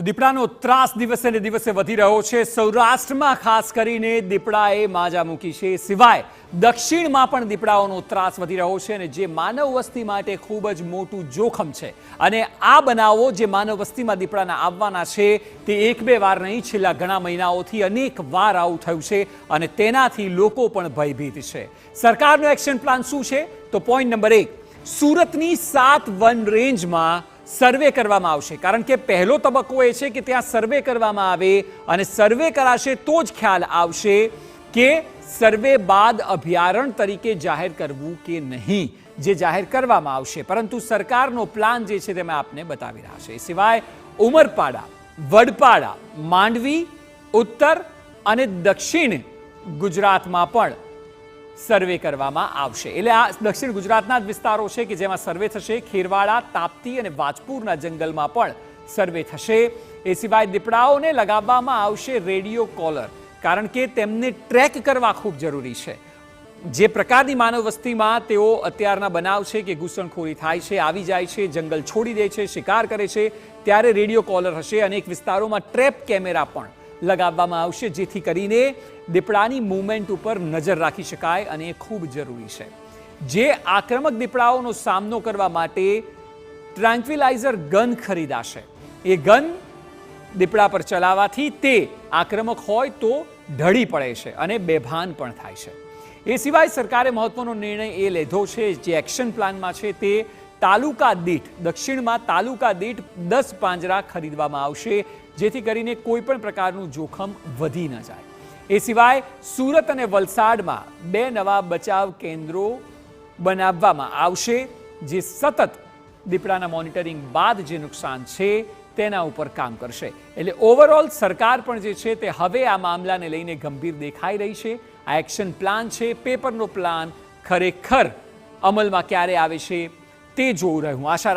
તો દીપડાનો ત્રાસ દિવસે ને દિવસે વધી રહ્યો છે। સૌરાષ્ટ્રમાં ખાસ કરીને દીપડાએ માજા મૂકી છે। સિવાય દક્ષિણમાં પણ દીપડાઓનો ત્રાસ વધી રહ્યો છે અને જે માનવ વસ્તી માટે ખૂબ જ મોટું જોખમ છે। અને આ બનાવો જે માનવ વસ્તીમાં દીપડાના આવવાના છે તે એક બે વાર નહીં, છેલ્લા ઘણા મહિનાઓથી અનેક વાર આવું થયું છે અને તેનાથી લોકો પણ ભયભીત છે। સરકારનો એક્શન પ્લાન શું છે? તો પોઈન્ટ નંબર 1, સુરતની 7 વન રેન્જમાં સર્વે કરવામાં આવશે। કારણ કે પહેલો તબક્કો એ છે કે ત્યાં સર્વે કરવામાં આવે અને સર્વે કરાશે તો જ ખ્યાલ આવશે કે સર્વે બાદ અભયારણ્ય તરીકે જાહેર કરવું કે નહીં, જે જાહેર કરવામાં આવશે। પરંતુ સરકારનો પ્લાન જે છે તે મેં આપને બતાવી રહ્યા છે। સિવાય ઉમરપાડા, વડપાડા, માંડવી, ઉત્તર અને દક્ષિણ ગુજરાતમાં પણ સર્વે કરવામાં આવશે। એટલે આ દક્ષિણ ગુજરાતના જ વિસ્તારો છે કે જેમાં સર્વે થશે। ખેરવાડા, તાપ્તી અને વાજપુરના જંગલમાં પણ સર્વે થશે। એ સિવાય દીપડાઓને લગાવવામાં આવશે રેડિયો કોલર, કારણ કે તેમને ટ્રેક કરવા ખૂબ જરૂરી છે। જે પ્રકારની માનવ વસ્તીમાં તેઓ અત્યારના બનાવ છે કે ઘૂસણખોરી થાય છે, આવી જાય છે, જંગલ છોડી દે છે, શિકાર કરે છે, ત્યારે રેડિયો કોલર હશે। અનેક વિસ્તારોમાં ટ્રેપ કેમેરા પણ લગાવવામાં આવશે, જેથી કરીને દીપડાની મૂવમેન્ટ ઉપર નજર રાખી શકાય અને એ ખૂબ જરૂરી છે। જે આક્રમક દીપડાઓનો સામનો કરવા માટે ટ્રાન્ક્વિલાઇઝર ગન ખરીદાશે। એ ગન દીપડા પર ચલાવવાથી તે આક્રમક હોય તો ઢળી પડે છે અને બેભાન પણ થાય છે। એ સિવાય સરકારે મહત્વનો નિર્ણય એ લીધો છે, જે એક્શન પ્લાનમાં છે, તે તાલુકા દીઠ દક્ષિણમાં તાલુકા દીઠ 10 પાંજરા ખરીદવામાં આવશે, જેથી કરીને કોઈ પણ પ્રકારનું જોખમ વધી ન જાય। એ સિવાય સુરત અને વલસાડમાં 2 નવા બચાવ કેન્દ્રો બનાવવામાં આવશે, જે સતત દીપડાના મોનિટરિંગ બાદ જે નુકસાન છે તેના ઉપર કામ કરશે। એટલે ઓવરઓલ સરકાર પણ જે છે તે હવે આ મામલાને લઈને ગંભીર દેખાઈ રહી છે। આ એક્શન પ્લાન છે, પેપરનો પ્લાન ખરેખર અમલમાં ક્યારે આવે છે તે જોવું રહ્યું। આશા